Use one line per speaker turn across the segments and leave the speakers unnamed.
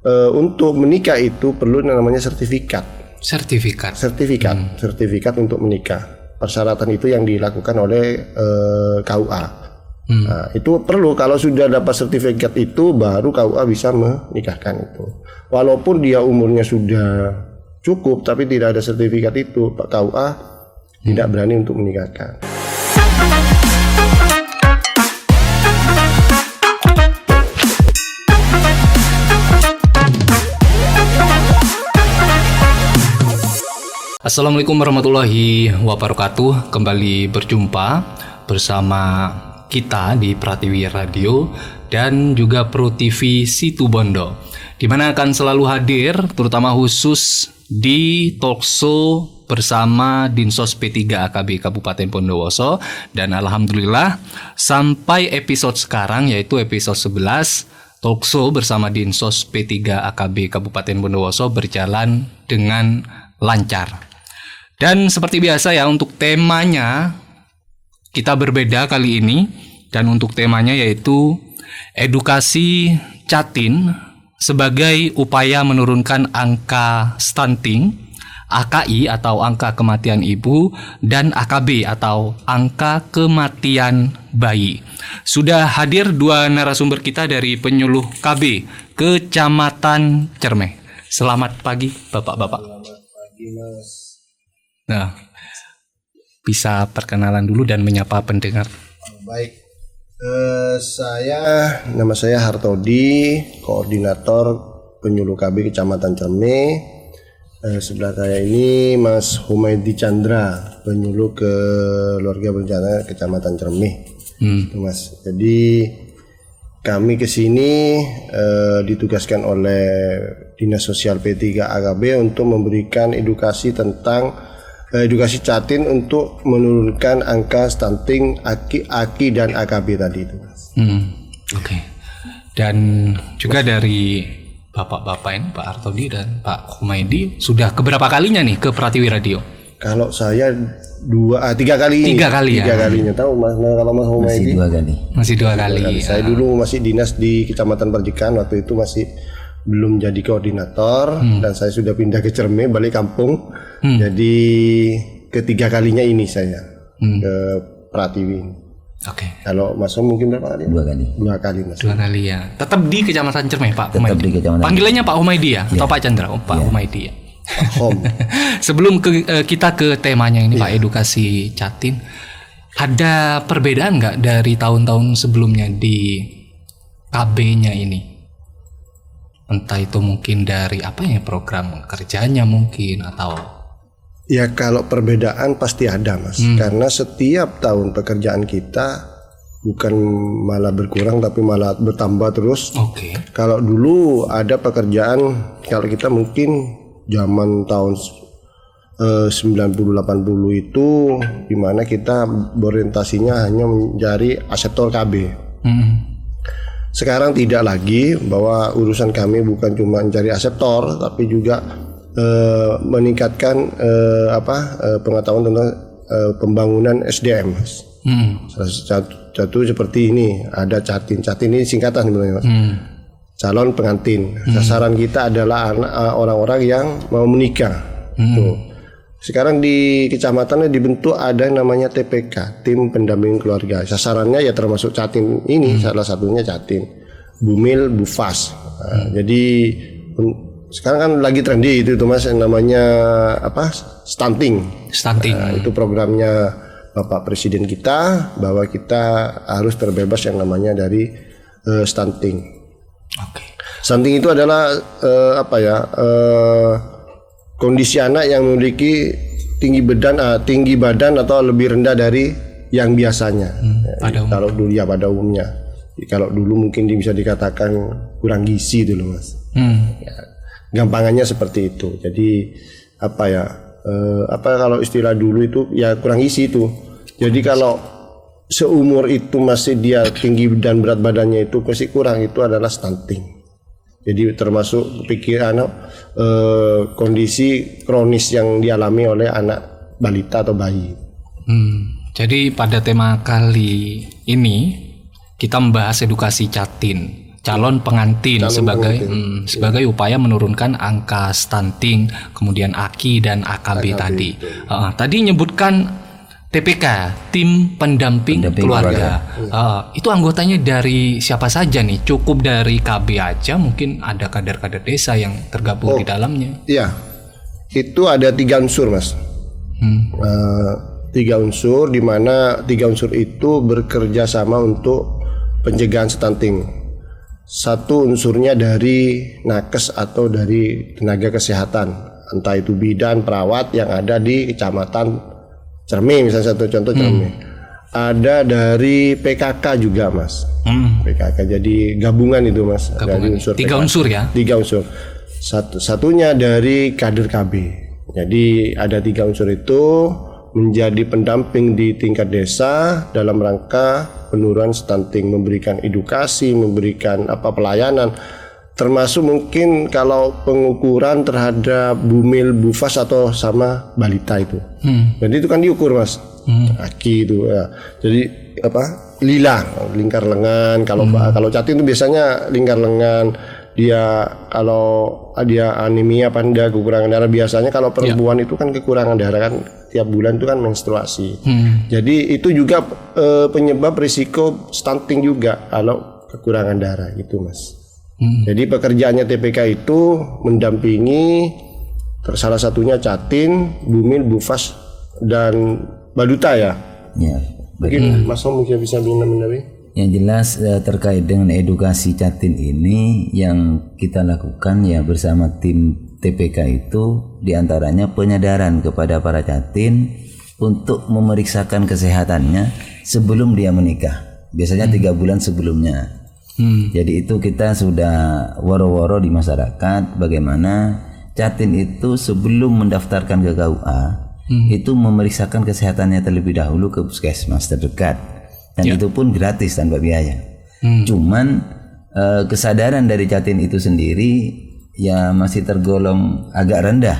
untuk menikah itu perlu namanya sertifikat untuk menikah. Persyaratan itu yang dilakukan oleh KUA. Nah, itu perlu, kalau sudah dapat sertifikat itu baru KUA bisa menikahkan itu. Walaupun dia umurnya sudah cukup tapi tidak ada sertifikat itu, Pak KUA tidak berani untuk menikahkan.
Assalamualaikum warahmatullahi wabarakatuh. Kembali berjumpa bersama kita di Pratiwi Radio dan juga Pro TV Situbondo, di mana akan selalu hadir terutama khusus di talkshow bersama Dinsos P3 AKB Kabupaten Bondowoso. Dan alhamdulillah sampai episode sekarang, yaitu episode 11, talkshow bersama Dinsos P3 AKB Kabupaten Bondowoso berjalan dengan lancar. Dan seperti biasa ya, untuk temanya kita berbeda kali ini, dan untuk temanya yaitu edukasi Catin sebagai upaya menurunkan angka stunting, AKI atau angka kematian ibu, dan AKB atau angka kematian bayi. Sudah hadir dua narasumber kita dari penyuluh KB Kecamatan Cermeh. Selamat pagi Bapak-bapak.
Selamat pagi Mas.
Nah, bisa perkenalan dulu dan menyapa pendengar.
Baik, nama saya Hartodi, koordinator penyuluh KB Kecamatan Cermeh. Sebelah saya ini Mas Humaydi Chandra, penyuluh keluarga berencana Kecamatan Cermeh. Mas, jadi kami kesini ditugaskan oleh Dinas Sosial P3 AKB untuk memberikan edukasi tentang edukasi Catin untuk menurunkan angka stunting AKI dan AKB tadi itu, Mas.
Oke. Dan juga dari bapak-bapak ini, Pak Hartodi dan Pak Humaydi, sudah keberapa kalinya nih ke Pratiwi Radio?
Kalau saya tiga kali.
Tiga kalinya.
Tahu Mas, kalau Mas Humaydi?
Masih dua kali.
Saya dulu masih dinas di Kecamatan Percikan, waktu itu masih belum jadi koordinator, dan saya sudah pindah ke Cermeh, balik kampung. Jadi ketiga kalinya ini saya ke Pratiwi.
Oke.
Kalau Mas mungkin berapa kali? Dua kali Mas.
Dua kali ya. Tetap di Kecamatan Cermeh Pak Humaydi.
Di Kecamatan.
Panggilannya Pak Humaydi ya, atau Pak Chandra? Pak Humaydi ya. Sebelum kita ke temanya ini Pak, edukasi Catin, ada perbedaan nggak dari tahun-tahun sebelumnya di KB-nya ini? Entah itu mungkin dari program kerjanya mungkin, atau
ya, kalau perbedaan pasti ada Mas, karena setiap tahun pekerjaan kita bukan malah berkurang tapi malah bertambah terus.
Oke.
Kalau dulu ada pekerjaan, kalau kita mungkin zaman tahun 90-80 itu dimana kita berorientasinya hanya mencari aseptor KB. Sekarang tidak lagi, bahwa urusan kami bukan cuma mencari aseptor tapi juga meningkatkan pengetahuan tentang pembangunan SDM, Mas. Salah satu seperti ini, ada Catin. Catin ini singkatan sebenarnya, Mas. Calon pengantin. Sasaran kita adalah orang-orang yang mau menikah. Tuh. Sekarang di kecamatannya dibentuk ada yang namanya TPK, tim pendamping keluarga. Sasarannya ya termasuk Catin ini, salah satunya Catin, Bumil, Bufas. Jadi sekarang kan lagi trendy itu Mas, yang namanya stunting. Itu programnya Bapak Presiden kita, bahwa kita harus terbebas yang namanya dari stunting. Stunting itu adalah kondisi anak yang memiliki tinggi badan atau lebih rendah dari yang biasanya. Kalau dulu ya pada umumnya. Kalau dulu mungkin bisa dikatakan kurang gizi dulu Mas. Ya, gampangannya seperti itu. Jadi kalau istilah dulu itu ya kurang gizi itu. Jadi kalau seumur itu masih dia tinggi dan berat badannya itu masih kurang, itu adalah stunting. Jadi termasuk pikiran kondisi kronis yang dialami oleh anak balita atau bayi.
Jadi pada tema kali ini kita membahas edukasi Catin calon pengantin sebagai upaya menurunkan angka stunting, kemudian AKI dan AKB tadi. Tadi nyebutkan TPK, tim pendamping keluarga. Itu anggotanya dari siapa saja nih? Cukup dari KB aja, mungkin ada kader-kader desa yang tergabung di dalamnya.
Iya, itu ada 3 unsur Mas. 3 unsur, di mana 3 unsur itu bekerja sama untuk pencegahan stunting. 1 unsurnya dari nakes atau dari tenaga kesehatan, entah itu bidan, perawat yang ada di kecamatan Cermi, misalnya satu contoh Cermi. Ada dari PKK juga Mas. PKK, jadi gabungan itu Mas. Dari unsur
3
PKK.
unsur ya?
3 unsur. Satunya dari kader KB. Jadi ada 3 unsur itu menjadi pendamping di tingkat desa dalam rangka penurunan stunting, memberikan edukasi, memberikan pelayanan, termasuk mungkin kalau pengukuran terhadap bumil, bufas atau sama balita itu. Jadi itu kan diukur Mas, kaki itu. Ya. Jadi lila, lingkar lengan. Kalau catin itu biasanya lingkar lengan. Dia kalau dia anemia panda, kekurangan darah, biasanya kalau perempuan itu kan kekurangan darah kan tiap bulan itu kan menstruasi. Jadi itu juga penyebab risiko stunting juga kalau kekurangan darah gitu Mas. Jadi pekerjaannya TPK itu mendampingi salah satunya catin, bumil, bufas dan baduta ya.
Ya.
Mungkin Mas Om mungkin bisa menambah.
Yang jelas terkait dengan edukasi catin ini yang kita lakukan ya bersama tim TPK itu diantaranya penyadaran kepada para catin untuk memeriksakan kesehatannya sebelum dia menikah. Biasanya 3 bulan sebelumnya. Jadi itu kita sudah woro-woro di masyarakat bagaimana catin itu sebelum mendaftarkan ke KUA itu memeriksakan kesehatannya terlebih dahulu ke puskesmas terdekat. Dan itu pun gratis tanpa biaya. Cuman kesadaran dari catin itu sendiri ya masih tergolong agak rendah.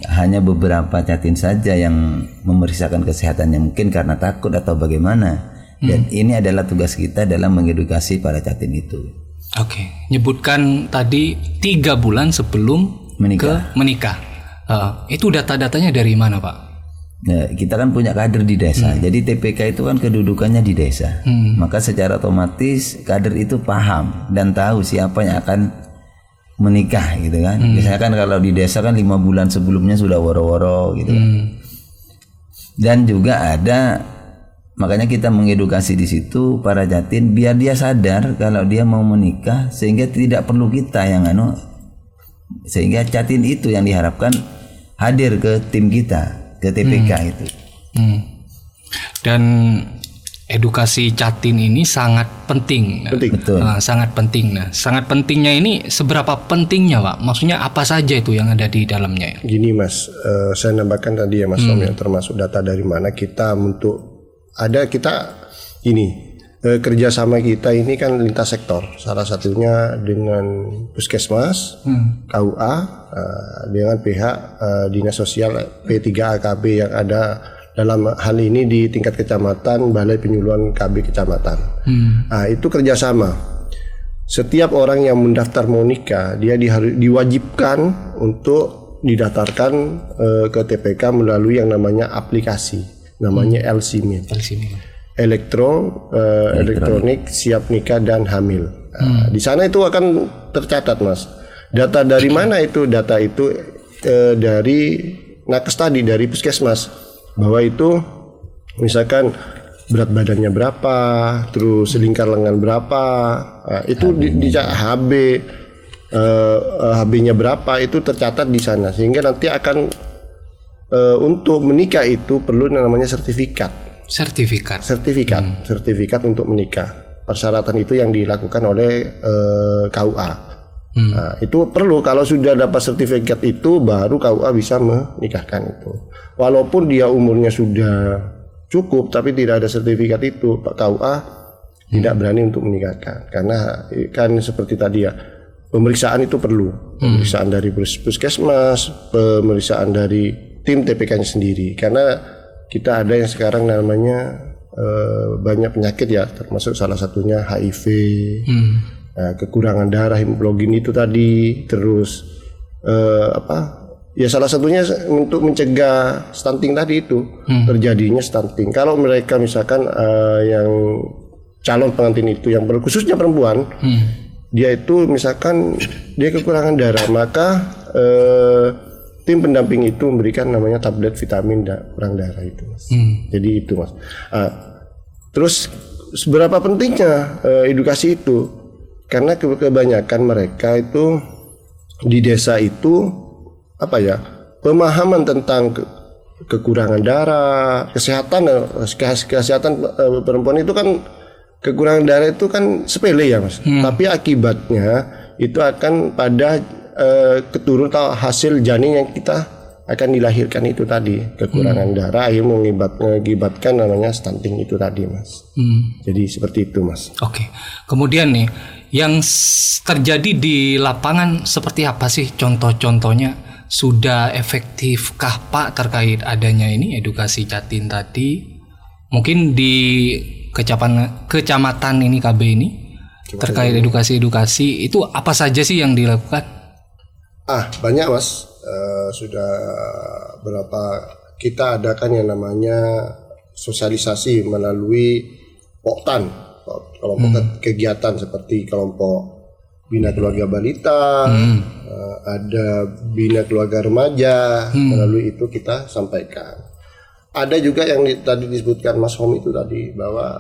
Hanya beberapa catin saja yang memeriksakan kesehatannya, mungkin karena takut atau bagaimana. Dan ini adalah tugas kita dalam mengedukasi para catin itu.
Oke, nyebutkan tadi 3 bulan sebelum menikah. Itu data-datanya dari mana Pak?
Nah, kita kan punya kader di desa, jadi TPK itu kan kedudukannya di desa, maka secara otomatis kader itu paham dan tahu siapa yang akan menikah gitu kan. Biasanya kan kalau di desa kan 5 bulan sebelumnya sudah woro-woro gitu kan. Dan juga ada, makanya kita mengedukasi di situ para catin biar dia sadar kalau dia mau menikah, sehingga tidak perlu kita yang sehingga catin itu yang diharapkan hadir ke tim kita, ke TPK itu.
Dan edukasi catin ini sangat penting.
Betul.
Sangat penting. Nah, sangat pentingnya ini seberapa pentingnya Pak? Maksudnya apa saja itu yang ada di dalamnya?
Gini Mas, saya nambahkan tadi ya Mas Om ya, termasuk data dari mana kita kerjasama kita ini kan lintas sektor. Salah satunya dengan puskesmas, KUA, dengan pihak dinas sosial P3AKB yang ada dalam hal ini di tingkat kecamatan, Balai Penyuluhan KB kecamatan. Nah, itu kerjasama. Setiap orang yang mendaftar mau nikah, dia diwajibkan untuk didaftarkan ke TPK melalui yang namanya aplikasi, namanya LCMIN. Elektronik siap nikah dan hamil. Di sana itu akan tercatat Mas. Data dari mana itu? Data itu dari nakes tadi, dari puskesmas, bahwa itu misalkan berat badannya berapa, terus lingkar lengan berapa, itu di HB-nya berapa, itu tercatat di sana, sehingga nanti akan untuk menikah itu perlu namanya sertifikat untuk menikah. Persyaratan itu yang dilakukan oleh KUA. Nah, itu perlu, kalau sudah dapat sertifikat itu baru KUA bisa menikahkan itu. Walaupun dia umurnya sudah cukup tapi tidak ada sertifikat itu, Pak KUA tidak berani untuk menikahkan. Karena kan seperti tadi ya, pemeriksaan itu perlu. Pemeriksaan dari puskesmas, pemeriksaan dari tim TPK-nya sendiri. Karena kita ada yang sekarang namanya banyak penyakit ya, termasuk salah satunya HIV, kekurangan darah, hemoglobin itu tadi, terus ya salah satunya untuk mencegah stunting tadi itu, terjadinya stunting. Kalau mereka misalkan yang calon pengantin itu yang khususnya perempuan, dia itu misalkan dia kekurangan darah, maka tim pendamping itu memberikan namanya tablet vitamin kurang darah itu, Mas. Jadi itu, Mas. Terus seberapa pentingnya edukasi itu? Karena kebanyakan mereka itu di desa itu pemahaman tentang kekurangan darah, kesehatan perempuan itu kan, kekurangan darah itu kan sepele ya, Mas. Tapi akibatnya itu akan pada keturunan atau hasil janin yang kita akan dilahirkan itu tadi, kekurangan darah akhirnya mengakibatkan namanya stunting itu tadi, Mas. Jadi seperti itu, Mas.
Oke. Kemudian nih, yang terjadi di lapangan seperti apa sih contoh-contohnya? Sudah efektifkah Pak terkait adanya ini edukasi Jatin tadi? Mungkin di kecamatan ini KB ini terkait edukasi itu apa saja sih yang dilakukan?
Banyak, Mas. Sudah berapa kita adakan yang namanya sosialisasi melalui Poktan, kelompok kegiatan seperti kelompok Bina Keluarga Balita, ada Bina Keluarga Remaja, melalui itu kita sampaikan. Ada juga yang tadi disebutkan Mas Hom itu tadi, bahwa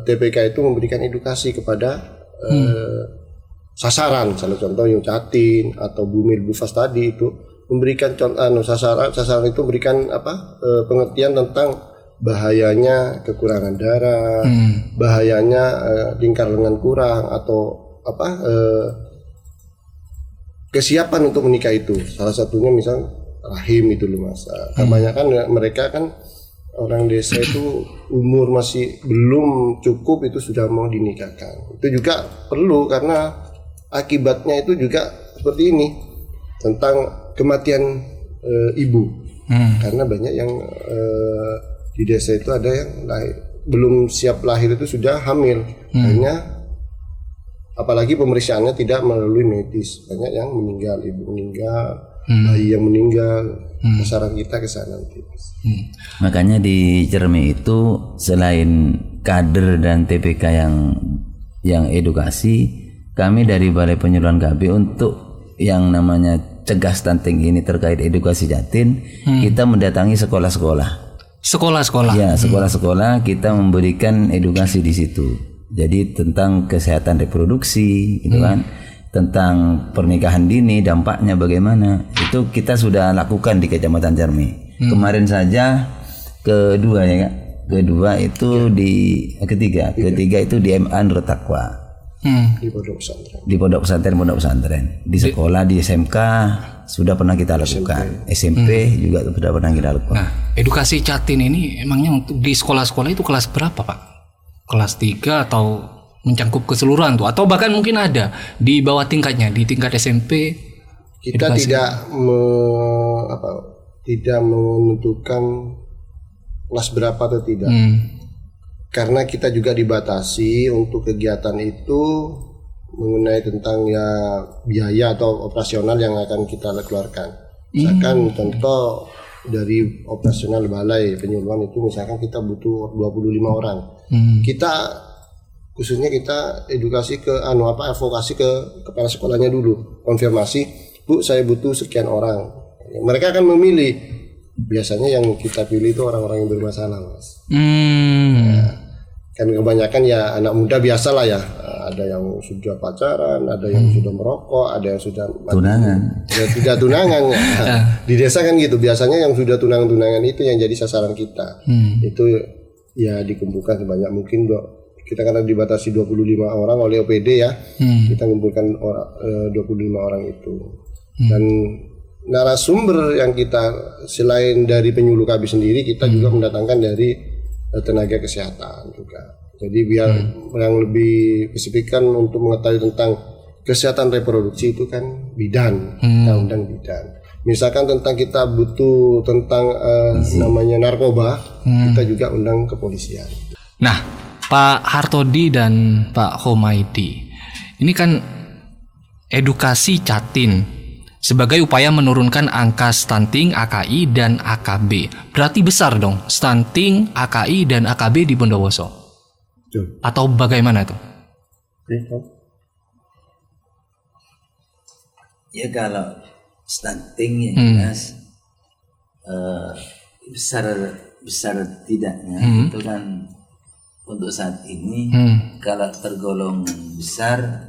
TPK itu memberikan edukasi kepada sasaran, salah contoh yang Jatin atau Bumil Bufas tadi itu memberikan sasaran itu memberikan pengertian tentang bahayanya kekurangan darah, bahayanya lingkar lengan kurang atau kesiapan untuk menikah itu. Salah satunya misal rahim itu loh, Mas. Kebanyakan mereka kan orang desa itu umur masih belum cukup itu sudah mau dinikahkan. Itu juga perlu karena akibatnya itu juga seperti ini, tentang kematian ibu. Karena banyak yang di desa itu ada yang belum siap lahir itu sudah hamil. Hanya apalagi pemeriksaannya tidak melalui medis, banyak yang meninggal, ibu meninggal, bayi yang meninggal. Saran kita ke sana nanti.
Makanya di Cermi itu selain kader dan TPK yang edukasi, kami dari Balai Penyuluhan KB untuk yang namanya cegah stunting ini terkait edukasi Jatin, kita mendatangi sekolah-sekolah. Ya, sekolah-sekolah kita memberikan edukasi di situ. Jadi tentang kesehatan reproduksi, gitu kan, tentang pernikahan dini, dampaknya bagaimana, itu kita sudah lakukan di Kecamatan Cermi. Kemarin saja kedua itu ketiga itu di MA Nurul Taqwa. Di pondok pesantren, di sekolah, di SMK sudah pernah kita lakukan, SMP juga sudah pernah kita lakukan.
Nah, edukasi Jatin ini emangnya untuk di sekolah-sekolah itu kelas berapa, Pak? Kelas 3 atau mencangkup keseluruhan tuh, atau bahkan mungkin ada di bawah tingkatnya, di tingkat SMP?
Kita edukasi tidak menentukan kelas berapa atau tidak. Karena kita juga dibatasi untuk kegiatan itu mengenai tentang biaya atau operasional yang akan kita keluarkan. Misalkan contoh dari operasional balai penyuluhan itu, misalkan kita butuh 25 orang. Kita khususnya kita edukasi ke advokasi ke kepala sekolahnya dulu, konfirmasi, Bu, saya butuh sekian orang. Mereka akan memilih. Biasanya yang kita pilih itu orang-orang yang bermasalah, Mas. Kan kebanyakan ya anak muda biasalah ya. Ada yang sudah pacaran, ada yang sudah merokok, ada yang sudah
tunangan.
Tidak tunangan. Di desa kan gitu. Biasanya yang sudah tunangan itu yang jadi sasaran kita. Itu ya dikumpulkan sebanyak mungkin. Kita karena dibatasi 25 orang oleh OPD ya. Kita kumpulkan 25 orang itu. Dan narasumber yang kita selain dari penyuluh KB sendiri, kita juga mendatangkan dari tenaga kesehatan juga. Jadi biar yang lebih spesifikkan untuk mengetahui tentang kesehatan reproduksi itu kan bidan, kita undang bidan. Misalkan tentang kita butuh tentang namanya narkoba, kita juga undang kepolisian.
Nah, Pak Hartodi dan Pak Homaidi, Ini kan edukasi Catin sebagai upaya menurunkan angka stunting, AKI dan AKB. Berarti besar dong stunting, AKI dan AKB di Bondowoso. Atau bagaimana tuh?
Ya kalau stunting yang jelas besar tidaknya itu kan untuk saat ini kalau tergolong besar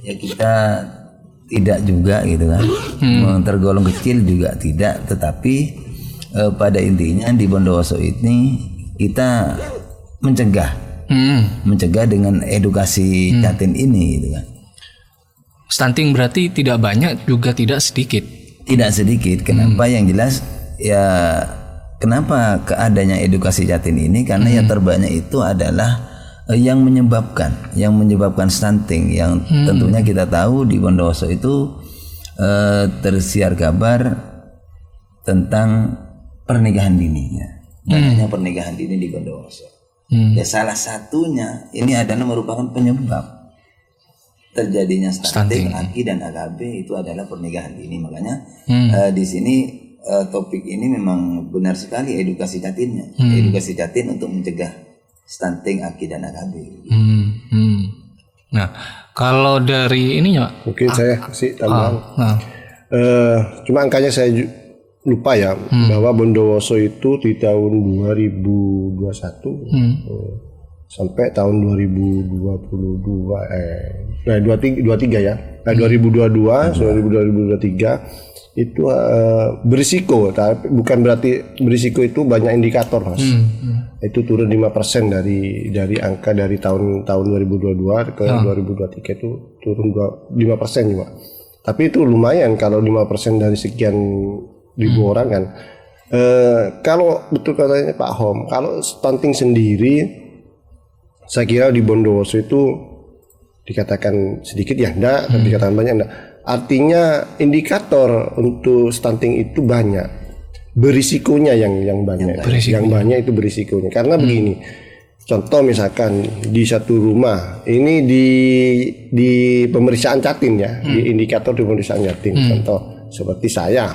ya kita tidak juga gitu kan. Tergolong kecil juga tidak, tetapi pada intinya di Bondowoso ini kita mencegah dengan edukasi Catin ini gitu kan.
Stunting berarti tidak banyak juga tidak sedikit.
Tidak sedikit. Kenapa? Yang jelas ya kenapa keadanya edukasi Catin ini karena yang terbanyak itu adalah yang menyebabkan stunting yang tentunya kita tahu di Bondowoso itu tersiar kabar tentang pernikahan dini ya. Banyaknya pernikahan dini di Bondowoso. Ya salah satunya ini adalah merupakan penyebab terjadinya stunting, AKI dan AKB itu adalah pernikahan dini. Makanya di sini topik ini memang benar sekali edukasi Catinnya. Edukasi Catin untuk mencegah stunting, AKI dan AKB.
Nah, kalau dari ininya
mungkin saya kasih tambahan. Cuma angkanya saya lupa ya bahwa Bondowoso itu di tahun 2021 sampai tahun 2023 ya. 2023 itu berisiko, tapi bukan berarti berisiko itu banyak indikator, Mas. Itu turun 5% dari angka dari tahun 2022 ke 2023 itu turun 5% juga. Tapi itu lumayan kalau 5% dari sekian ribu orang kan. Kalau betul katanya Pak Hom, kalau stunting sendiri saya kira di Bondowoso itu dikatakan sedikit ya enggak, dikatakan banyak enggak. Artinya indikator untuk stunting itu banyak, berisikonya yang banyak, yang banyak itu berisikonya. Karena begini, contoh misalkan di satu rumah, ini di pemeriksaan Catin ya, di indikator di pemeriksaan Catin. Contoh seperti saya,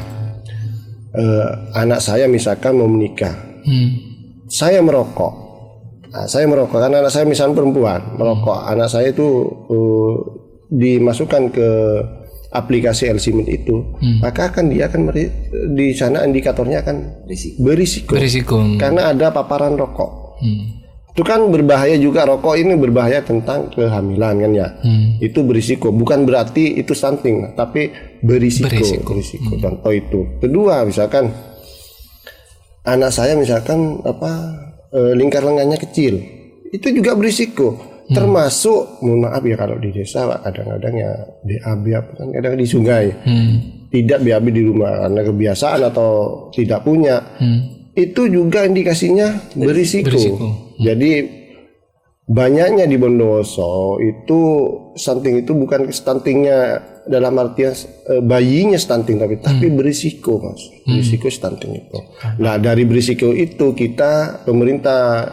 anak saya misalkan mau menikah, saya merokok. Nah, saya merokok karena anak saya misalnya perempuan merokok, anak saya itu dimasukkan ke aplikasi LCMID itu, maka dia akan di sana indikatornya akan berisiko. Karena ada paparan rokok. Itu kan berbahaya juga, rokok ini berbahaya tentang kehamilan kan ya. Itu berisiko, bukan berarti itu stunting, tapi berisiko. Contoh itu. Kedua, misalkan anak saya misalkan lingkar lengannya kecil, itu juga berisiko. Termasuk, mohon maaf ya kalau di desa kadang-kadang ya BAB kan kadang di sungai, tidak BAB di rumah karena kebiasaan atau tidak punya, itu juga indikasinya berisiko. Jadi banyaknya di Bondowoso itu stunting itu bukan stuntingnya dalam artian bayinya stunting, tapi berisiko, Mas, berisiko stunting itu. Nah dari berisiko itu pemerintah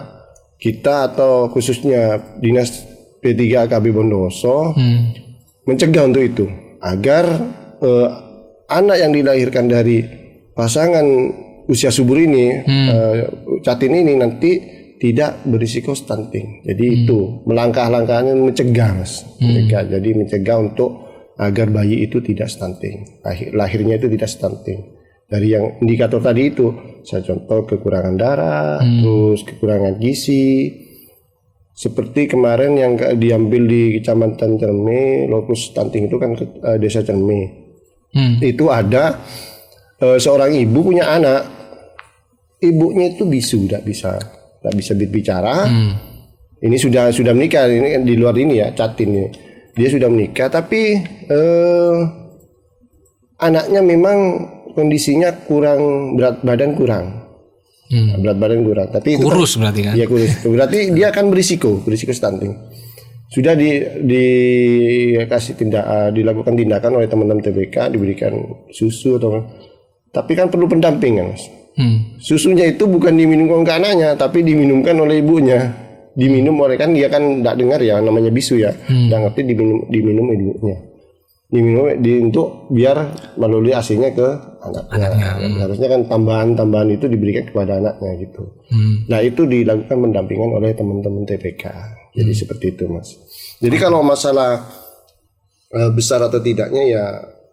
kita atau khususnya Dinas P3 AKB Bondowoso mencegah untuk itu agar anak yang dilahirkan dari pasangan usia subur ini, Catin ini nanti tidak berisiko stunting. Jadi itu melangkah-langkahnya mencegah, Mas. Jadi mencegah untuk agar bayi itu tidak stunting, lahirnya itu tidak stunting. Dari yang indikator tadi itu, saya contoh kekurangan darah, terus kekurangan gizi. Seperti kemarin yang diambil di Kecamatan Cerme, lokus stunting itu kan Desa Cerme. Itu ada seorang ibu punya anak, ibunya itu bisu, tidak bisa bicara. Ini sudah menikah, ini di luar ini ya, Catin ini. Dia sudah menikah, tapi anaknya memang kondisinya kurang, berat badan kurang. Tapi
kurus berarti kan?
Iya kurus. Berarti dia akan berisiko stunting. Sudah dikasih dilakukan tindakan oleh teman-teman TBK, diberikan susu tapi kan perlu pendampingan, Mas. Susunya itu bukan diminumkan ke anaknya, tapi diminumkan oleh ibunya. diminum oleh kan dia kan tidak dengar ya namanya bisu ya, tidak ngerti diminum ibunya, diminum untuk biar melalui ASI-nya ke anaknya. Harusnya kan tambahan itu diberikan kepada anaknya gitu. Nah itu dilakukan pendampingan oleh teman-teman TPK. Jadi seperti itu Mas. Jadi kalau masalah besar atau tidaknya ya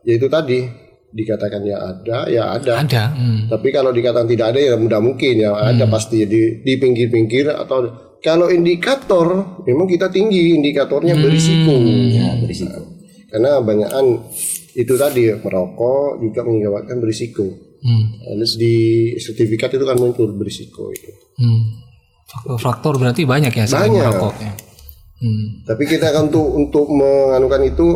itu tadi. Dikatakan ya ada. Tapi kalau dikatakan tidak ada ya mudah mungkin ya ada pasti di pinggir-pinggir atau kalau indikator memang kita tinggi indikatornya berisiko.
Ya, berisiko.
Karena banyakan itu tadi merokok juga menyebabkan berisiko. Terus di sertifikat itu kan muncul berisiko itu.
Faktor berarti banyak ya selain merokok ya.
Tapi kita kan untuk menganukan itu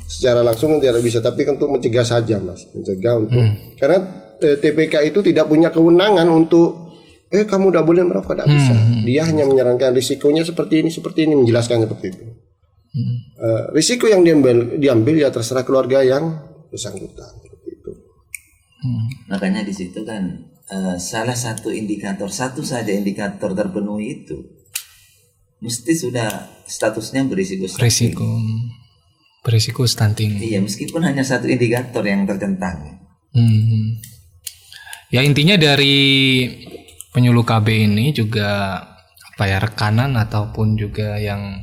secara langsung tidak bisa, tapi untuk mencegah saja Mas, mencegah untuk karena TPK itu tidak punya kewenangan untuk kamu tidak boleh merokok, tidak bisa. Dia hanya menyarankan risikonya seperti ini, menjelaskan seperti itu. Risiko yang diambil ya terserah keluarga yang bersangkutan seperti itu.
Makanya di situ kan salah satu satu saja indikator terpenuhi itu mesti sudah statusnya
berisiko stunting.
Iya, meskipun hanya satu indikator yang tercentang.
Ya intinya dari penyuluh KB ini juga rekanan ataupun juga yang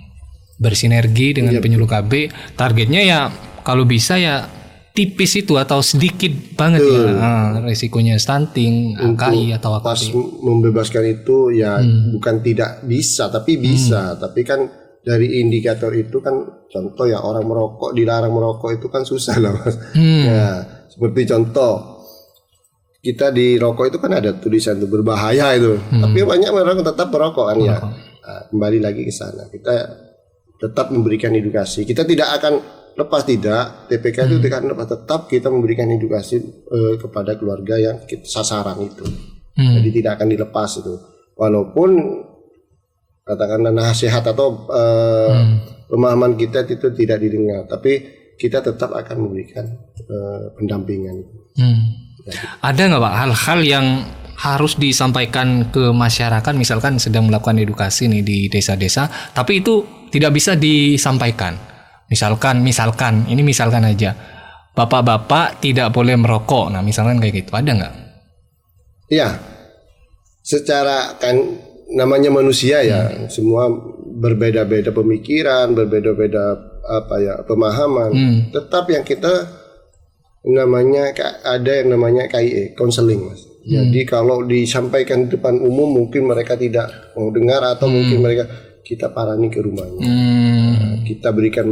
bersinergi dengan penyuluh KB, targetnya ya kalau bisa ya tipis itu atau sedikit banget ya risikonya stunting, AKI atau apa.
Pas membebaskan itu ya bukan tidak bisa tapi bisa, tapi kan dari indikator itu kan contoh ya orang merokok dilarang merokok itu kan susah lah Mas. Ya, seperti contoh kita di rokok itu kan ada tulisan itu berbahaya itu. Tapi banyak orang tetap merokok kan ya. Nah, kembali lagi ke sana. Kita tetap memberikan edukasi. Kita tidak akan lepas TPK itu tidak lepas, tetap kita memberikan edukasi kepada keluarga yang sasaran itu. Jadi tidak akan dilepas itu. Walaupun katakanlah nasihat atau pemahaman kita itu tidak didengar, tapi kita tetap akan memberikan pendampingan.
Ada nggak Pak hal-hal yang harus disampaikan ke masyarakat, misalkan sedang melakukan edukasi nih di desa-desa, tapi itu tidak bisa disampaikan. Misalkan aja, bapak-bapak tidak boleh merokok. Nah, misalkan kayak gitu, ada nggak? Iya,
secara kan namanya manusia ya, semua berbeda-beda pemikiran, berbeda-beda pemahaman. Tetap yang kita ada yang namanya KIE, konseling Mas. Jadi kalau disampaikan di depan umum mungkin mereka tidak mau dengar atau mungkin kita parani ke rumahnya. Kita berikan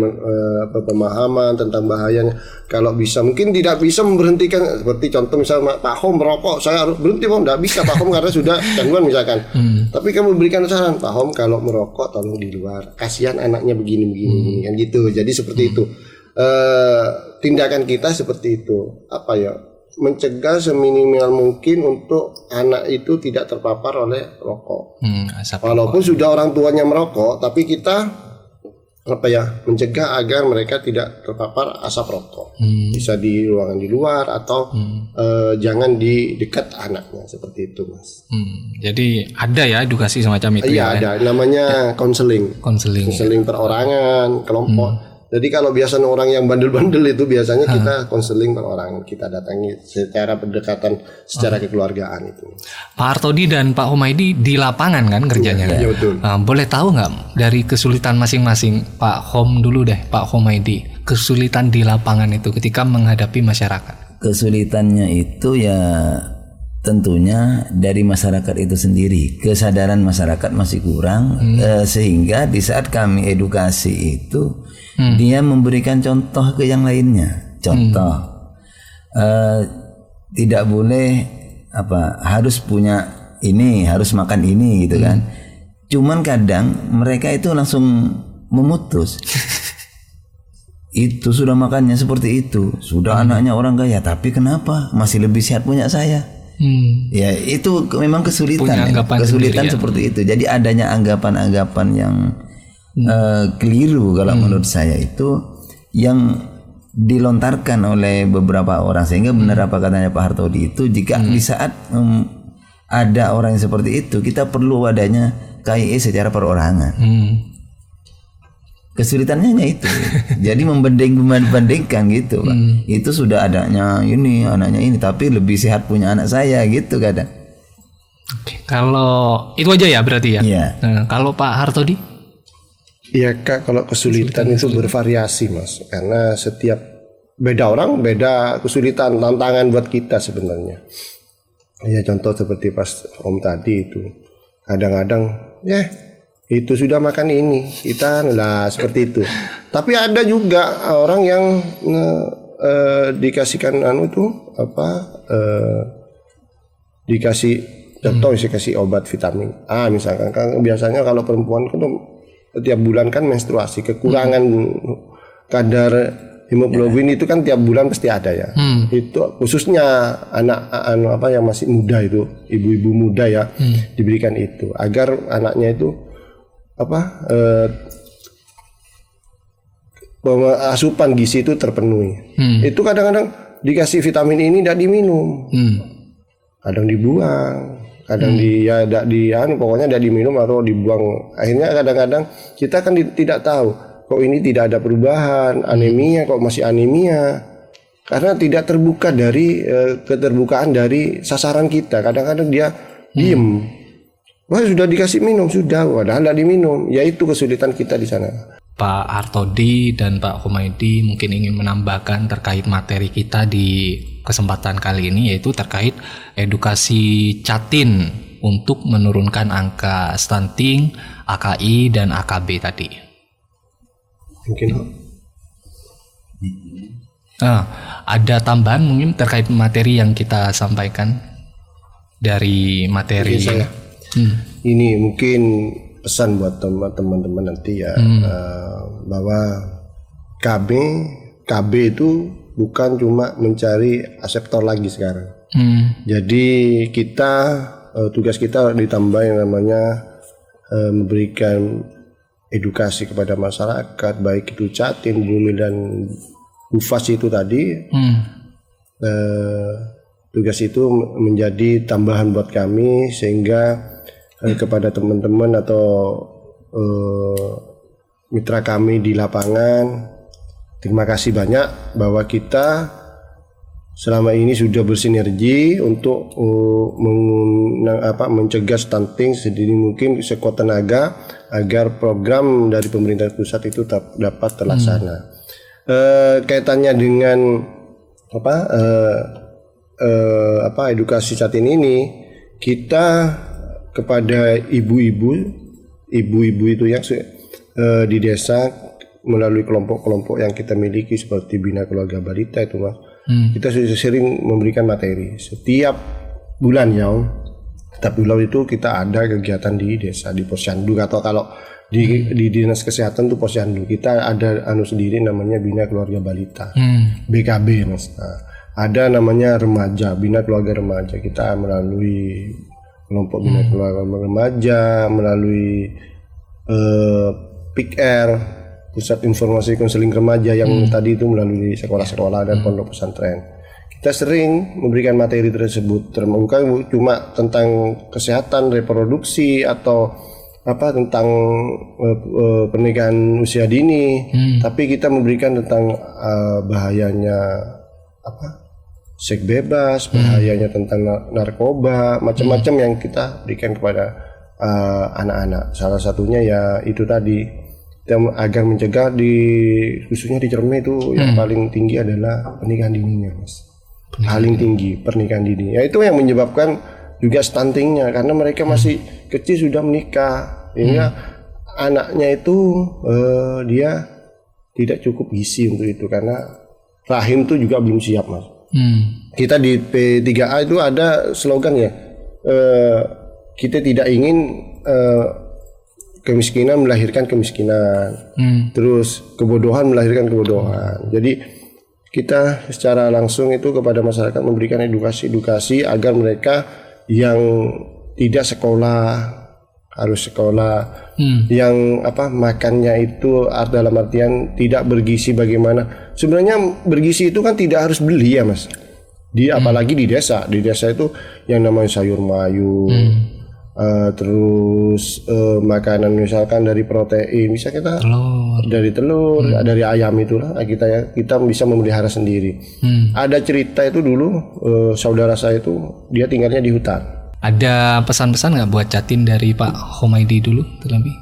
pemahaman tentang bahayanya. Kalau bisa mungkin tidak bisa memberhentikan, seperti contoh misalnya Pak Hom merokok, saya harus berhenti Pak, tidak bisa Pak Hom karena sudah gangguan misalkan. Tapi kamu berikan saran Pak Hom kalau merokok tolong di luar, kasihan anaknya begini kan gitu. Jadi seperti itu. Tindakan kita seperti itu. Mencegah seminimal mungkin untuk anak itu tidak terpapar oleh rokok. Walaupun sudah orang tuanya merokok, tapi kita mencegah agar mereka tidak terpapar asap rokok. Bisa di ruangan di luar atau jangan di dekat anaknya seperti itu Mas.
Jadi ada ya edukasi semacam itu.
Iya ada, namanya konseling perorangan, kelompok. Jadi kalau biasanya orang yang bandel-bandel itu biasanya kita konseling perorangan, kita datangi secara pendekatan secara kekeluargaan itu.
Pak Artodi dan Pak Humaydi di lapangan kan kerjanya.
Iya betul.
Boleh tahu nggak dari kesulitan masing-masing, Pak Hom dulu deh, Pak Humaydi, kesulitan di lapangan itu ketika menghadapi masyarakat?
Kesulitannya itu ya tentunya dari masyarakat itu sendiri, kesadaran masyarakat masih kurang, sehingga di saat kami edukasi itu dia memberikan contoh ke yang lainnya. Contoh tidak boleh harus punya ini, harus makan ini gitu kan. Cuman kadang mereka itu langsung memutus. Itu sudah makannya seperti itu, sudah anaknya orang kaya, tapi kenapa masih lebih sehat punya saya? Ya itu memang kesulitan seperti itu. Jadi adanya anggapan-anggapan yang keliru kalau menurut saya itu yang dilontarkan oleh beberapa orang, sehingga benar apa katanya Pak Hartodi itu, jika di saat ada orang yang seperti itu, kita perlu adanya KIE secara perorangan. Kesulitannya hanya itu. Jadi membandingkan gitu, Pak. Itu sudah adanya ini, anaknya ini, tapi lebih sehat punya anak saya gitu kadang.
Oke, kalau itu aja ya berarti ya.
Iya.
Nah, kalau Pak Hartodi?
Iya Kak, kalau kesulitan itu bervariasi Mas, karena setiap beda orang beda kesulitan, tantangan buat kita sebenarnya. Ya contoh seperti pas Om tadi itu, kadang-kadang itu sudah makan ini, kita lah seperti itu. Tapi ada juga orang yang dikasihkan dikasih contoh, kasih obat vitamin A misalkan. Kan biasanya kalau perempuan kan tiap bulan kan menstruasi, kekurangan kadar hemoglobin itu kan tiap bulan pasti ada ya. Itu khususnya anak yang masih muda itu, ibu-ibu muda ya, diberikan itu agar anaknya itu asupan gizi itu terpenuhi. Itu kadang-kadang dikasih vitamin ini tidak diminum, kadang dibuang, kadang pokoknya tidak diminum atau dibuang. Akhirnya kadang-kadang kita kan tidak tahu kok ini tidak ada perubahan, anemia kok masih anemia, karena tidak terbuka dari keterbukaan dari sasaran kita. Kadang-kadang dia diem. Wah sudah dikasih minum sudah, padahal tidak diminum. Ya itu kesulitan kita di sana.
Pak Hartodi dan Pak Humaydi mungkin ingin menambahkan terkait materi kita di kesempatan kali ini, yaitu terkait edukasi Catin untuk menurunkan angka stunting, AKI dan AKB tadi. Mungkin ada tambahan mungkin terkait materi yang kita sampaikan dari materi
saya. Ini mungkin pesan buat teman-teman nanti ya, bahwa KB itu bukan cuma mencari aseptor lagi sekarang. Jadi kita tugas kita ditambah yang namanya memberikan edukasi kepada masyarakat, baik itu Catin, Bumi dan Bufas itu tadi. Tugas itu menjadi tambahan buat kami sehingga kepada teman-teman atau mitra kami di lapangan, terima kasih banyak bahwa kita selama ini sudah bersinergi untuk mencegah stunting sedini mungkin sekuat tenaga agar program dari pemerintah pusat itu dapat terlaksana. Kaitannya dengan edukasi Catin ini, kita kepada ibu-ibu itu yang di desa melalui kelompok-kelompok yang kita miliki seperti Bina Keluarga Balita itu Mas, kita sudah sering memberikan materi setiap bulan ya. Setiap bulan itu kita ada kegiatan di desa, di Posyandu, atau kalau di dinas kesehatan itu Posyandu kita ada sendiri namanya Bina Keluarga Balita, BKB Mas. Ada namanya remaja, Bina Keluarga Remaja, kita melalui kelompok Bina Keluarga Remaja, melalui PIKR, Pusat Informasi Konseling Remaja yang tadi itu melalui sekolah-sekolah dan pondok pesantren. Kita sering memberikan materi tersebut, bukan cuma tentang kesehatan reproduksi atau tentang pernikahan usia dini, tapi kita memberikan tentang bahayanya seks bebas, bahayanya tentang narkoba, macam-macam yang kita berikan kepada anak-anak. Salah satunya ya itu tadi, kita agar mencegah khususnya di Cerme itu yang paling tinggi adalah pernikahan dininya Mas. Paling tinggi pernikahan dini. Ya itu yang menyebabkan juga stuntingnya, karena mereka masih kecil sudah menikah, sehingga anaknya itu dia tidak cukup gizi untuk itu, karena rahim itu juga belum siap Mas. Kita di P3A itu ada slogan ya, kita tidak ingin kemiskinan melahirkan kemiskinan, terus kebodohan melahirkan kebodohan. Jadi kita secara langsung itu kepada masyarakat memberikan edukasi agar mereka yang tidak sekolah harus sekolah, yang makannya itu dalam artian tidak bergizi. Bagaimana sebenarnya bergizi itu kan tidak harus beli ya Mas, apalagi di desa itu yang namanya sayur mayur, terus makanan misalkan dari protein, bisa kita dari telur, dari ayam itulah kita bisa memelihara sendiri. Ada cerita itu dulu saudara saya itu dia tinggalnya di hutan.
Ada pesan-pesan nggak buat Catin dari Pak Humaydi dulu terlebih?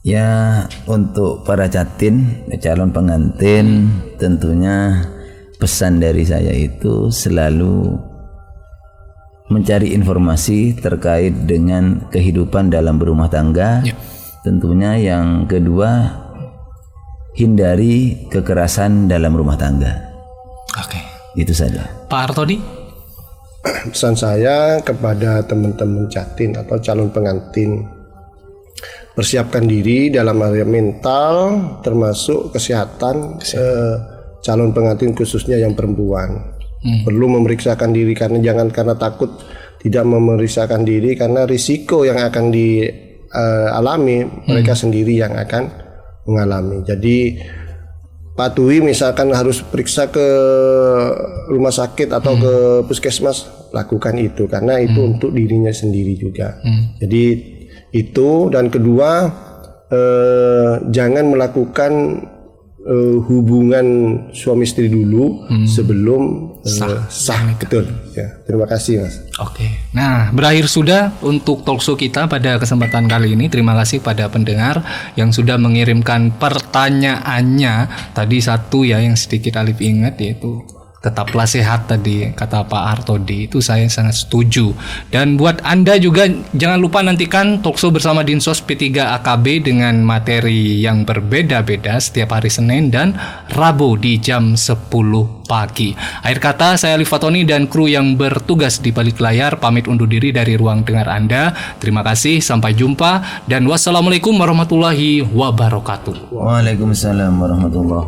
Ya, untuk para Catin, calon pengantin, tentunya pesan dari saya itu selalu mencari informasi terkait dengan kehidupan dalam berumah tangga. Tentunya yang kedua, hindari kekerasan dalam rumah tangga.
Oke.
Itu saja.
Pak Artodi?
Pesan saya kepada teman-teman Catin atau calon pengantin, persiapkan diri dalam area mental termasuk kesehatan calon pengantin khususnya yang perempuan. Perlu memeriksakan diri, karena jangan karena takut tidak memeriksakan diri, karena risiko yang akan dialami mereka sendiri yang akan mengalami. Jadi patuhi, misalkan harus periksa ke rumah sakit atau ke puskesmas, lakukan itu karena itu untuk dirinya sendiri juga. Jadi itu, dan kedua jangan melakukan hubungan suami istri dulu sebelum sah. Betul ya. Terima kasih Mas.
Oke. Nah, berakhir sudah untuk talkshow kita pada kesempatan kali ini. Terima kasih pada pendengar yang sudah mengirimkan pertanyaannya. Tadi satu ya yang sedikit Alif ingat, yaitu tetaplah sehat tadi kata Pak Artodi, itu saya sangat setuju. Dan buat Anda juga jangan lupa nantikan talkshow bersama Dinsos P3 AKB dengan materi yang berbeda-beda setiap hari Senin dan Rabu di jam 10 pagi. Akhir kata, saya Alif Fatoni dan kru yang bertugas di balik layar pamit undur diri dari ruang dengar Anda. Terima kasih, sampai jumpa dan wassalamualaikum warahmatullahi wabarakatuh.
Waalaikumsalam warahmatullahi